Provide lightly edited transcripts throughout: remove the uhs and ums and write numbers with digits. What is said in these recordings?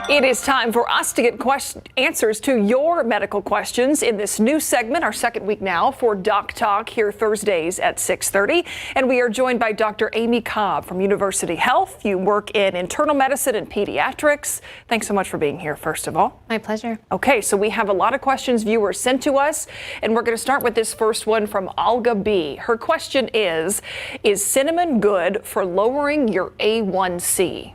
It is time for us to get answers to your medical questions in this new segment, our second week now for Doc Talk, here Thursdays at 6:30. And we are joined by Dr. Amy Cobb from University Health. You work in internal medicine and pediatrics. Thanks so much for being here, first of all. My pleasure. Okay, so we have a lot of questions viewers sent to us, and we're going to start with this first one from Olga B. Her question is cinnamon good for lowering your A1C?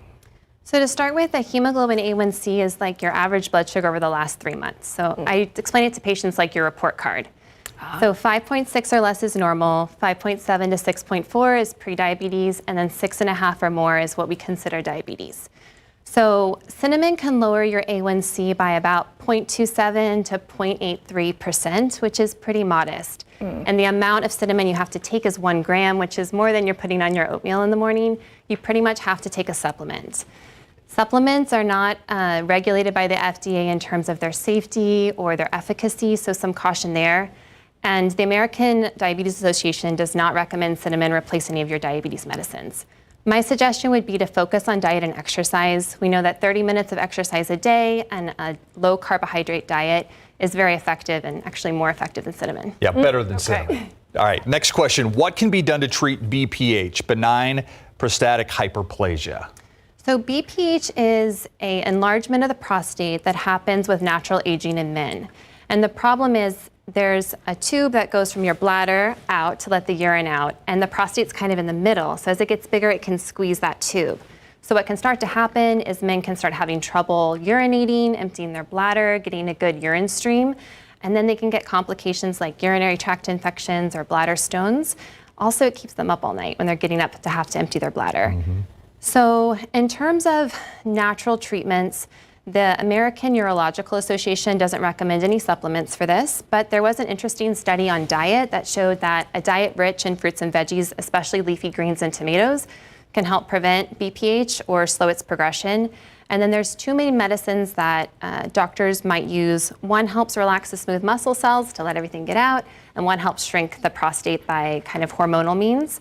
So to start with, a hemoglobin A1C is like your average blood sugar over the last 3 months. So I explain it to patients like your report card. So 5.6 or less is normal, 5.7 to 6.4 is prediabetes, and then 6.5 or more is what we consider diabetes. So cinnamon can lower your A1C by about 0.27 to 0.83%, which is pretty modest. And the amount of cinnamon you have to take is 1 gram, which is more than you're putting on your oatmeal in the morning. You pretty much have to take a supplement. Supplements are not regulated by the FDA in terms of their safety or their efficacy, so some caution there. And the American Diabetes Association does not recommend cinnamon replace any of your diabetes medicines. My suggestion would be to focus on diet and exercise. We know that 30 minutes of exercise a day and a low carbohydrate diet is very effective and actually more effective than cinnamon. Yeah, better than cinnamon. All right, next question. What can be done to treat BPH, benign prostatic hyperplasia? So BPH is an enlargement of the prostate that happens with natural aging in men. And the problem is there's a tube that goes from your bladder out to let the urine out, and the prostate's kind of in the middle. So as it gets bigger, it can squeeze that tube. So what can start to happen is men can start having trouble urinating, emptying their bladder, getting a good urine stream, and then they can get complications like urinary tract infections or bladder stones. Also, it keeps them up all night when they're getting up to have to empty their bladder. So in terms of natural treatments, the American Urological Association doesn't recommend any supplements for this, but there was an interesting study on diet that showed that a diet rich in fruits and veggies, especially leafy greens and tomatoes, can help prevent BPH or slow its progression. And then there's two main medicines that doctors might use. One helps relax the smooth muscle cells to let everything get out, and one helps shrink the prostate by kind of hormonal means.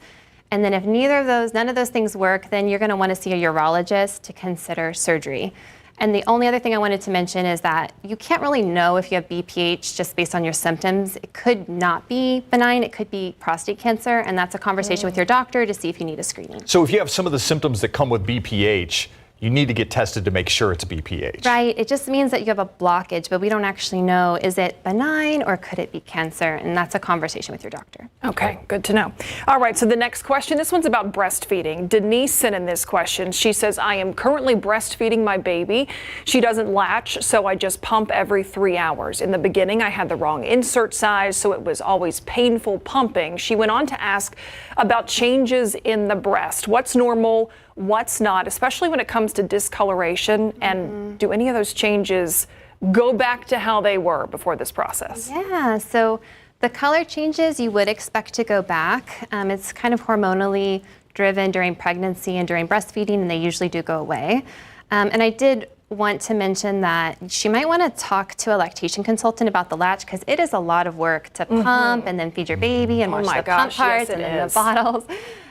And then if none of those things work, then you're gonna wanna see a urologist to consider surgery. And the only other thing I wanted to mention is that you can't really know if you have BPH just based on your symptoms. It could not be benign, it could be prostate cancer, and that's a conversation with your doctor to see if you need a screening. So if you have some of the symptoms that come with BPH, you need to get tested to make sure it's BPH. Right, it just means that you have a blockage, but we don't actually know, is it benign or could it be cancer? And that's a conversation with your doctor. Okay, good to know. All right, so the next question, this one's about breastfeeding. Denise sent in this question. She says, I am currently breastfeeding my baby. She doesn't latch, so I just pump every 3 hours. In the beginning, I had the wrong insert size, so it was always painful pumping. She went on to ask about changes in the breast. What's normal? What's not, especially when it comes to discoloration, and do any of those changes go back to how they were before this process? Yeah, so the color changes you would expect to go back. It's kind of hormonally driven during pregnancy and during breastfeeding, and they usually do go away. And I did want to mention that she might want to talk to a lactation consultant about the latch, because it is a lot of work to pump and then feed your baby and wash the pump parts and then the bottles.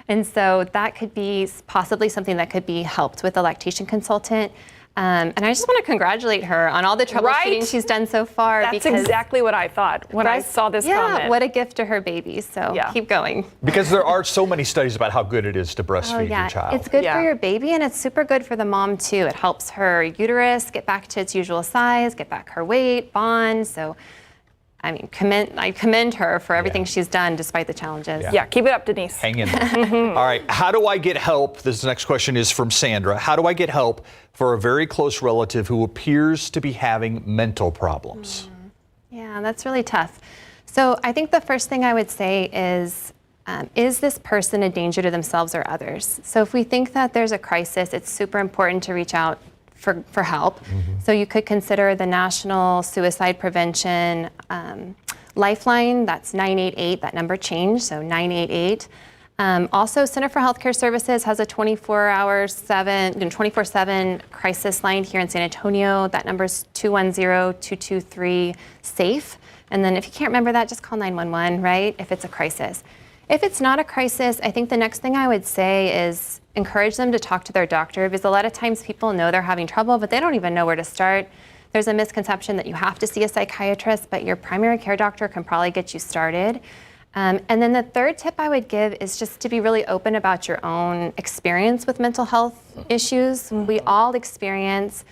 And so that could be possibly something that could be helped with a lactation consultant. And I just want to congratulate her on all the troubleshooting she's done so far. That's exactly what I thought when I saw this comment. Yeah, what a gift to her baby. So keep going. Because there are so many studies about how good it is to breastfeed your child. It's good for your baby, and it's super good for the mom too. It helps her uterus get back to its usual size, get back her weight, bond. So I mean, I commend her for everything she's done despite the challenges. Yeah, keep it up, Denise. Hang in there. All right, how do I get help? This next question is from Sandra. How do I get help for a very close relative who appears to be having mental problems? Yeah, that's really tough. So I think the first thing I would say is this person a danger to themselves or others? So if we think that there's a crisis, it's super important to reach out for help. So you could consider the National Suicide Prevention Lifeline. That's 988. That number changed, so 988. Also, Center for Healthcare Services has a 24/7 crisis line here in San Antonio. That number is 210-223-SAFE. And then if you can't remember that, just call 911, right, if it's a crisis. If it's not a crisis, I think the next thing I would say is encourage them to talk to their doctor, because a lot of times people know they're having trouble, but they don't even know where to start. There's a misconception that you have to see a psychiatrist, but your primary care doctor can probably get you started. And then the third tip I would give is just to be really open about your own experience with mental health issues. We all experience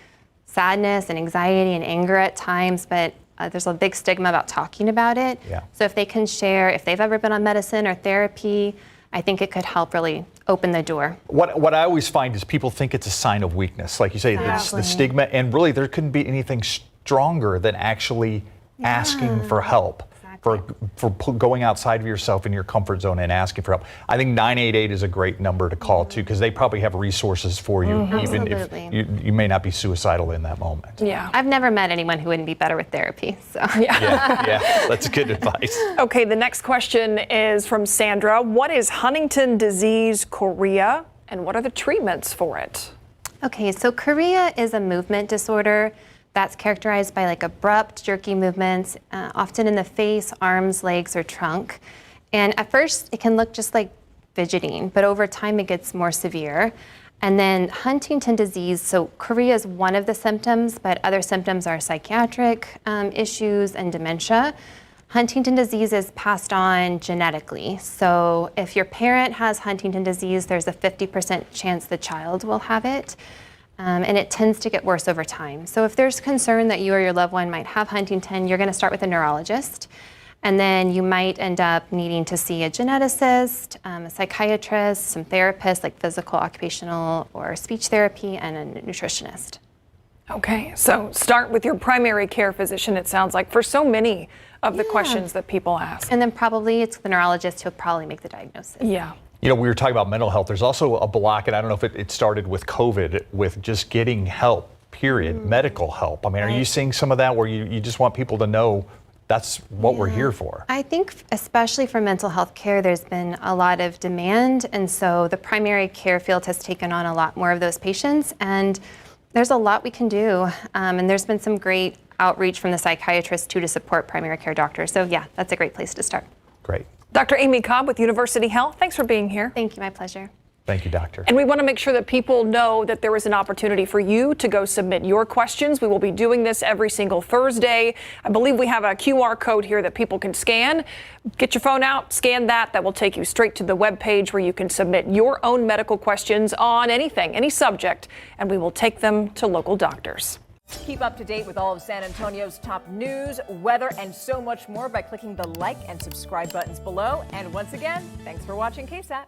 sadness and anxiety and anger at times, but there's a big stigma about talking about it. Yeah. So if they can share, if they've ever been on medicine or therapy, I think it could help really open the door. What I always find is people think it's a sign of weakness. Like you say, it's Exactly. the stigma, and really there couldn't be anything stronger than actually asking for help. For going outside of yourself in your comfort zone and asking for help. I think 988 is a great number to call too, because they probably have resources for you, even if you may not be suicidal in that moment. Yeah. I've never met anyone who wouldn't be better with therapy. So Yeah, that's good advice. Okay, the next question is from Sandra. What is Huntington disease chorea, and what are the treatments for it? Okay, so chorea is a movement disorder that's characterized by like abrupt, jerky movements, often in the face, arms, legs, or trunk. And at first, it can look just like fidgeting, but over time, it gets more severe. And then Huntington disease, so chorea is one of the symptoms, but other symptoms are psychiatric issues and dementia. Huntington disease is passed on genetically. So if your parent has Huntington disease, there's a 50% chance the child will have it. And it tends to get worse over time. So if there's concern that you or your loved one might have Huntington, you're gonna start with a neurologist. And then you might end up needing to see a geneticist, a psychiatrist, some therapists like physical, occupational, or speech therapy, and a nutritionist. Okay, so start with your primary care physician, it sounds like, for so many of the questions that people ask. And then probably it's the neurologist who'll probably make the diagnosis. Yeah. You know, we were talking about mental health. There's also a block, and I don't know if it started with COVID, with just getting help, period, medical help. I mean, are you seeing some of that where you just want people to know that's what we're here for? I think especially for mental health care, there's been a lot of demand, and so the primary care field has taken on a lot more of those patients, and there's a lot we can do. And there's been some great outreach from the psychiatrists too to support primary care doctors. So yeah, that's a great place to start. Great. Dr. Amy Cobb with University Health, thanks for being here. Thank you, my pleasure. Thank you, doctor. And we want to make sure that people know that there is an opportunity for you to go submit your questions. We will be doing this every single Thursday. I believe we have a QR code here that people can scan. Get your phone out, scan that. That will take you straight to the webpage where you can submit your own medical questions on anything, any subject, and we will take them to local doctors. Keep up to date with all of San Antonio's top news, weather, and so much more by clicking the like and subscribe buttons below. And once again, thanks for watching KSAT.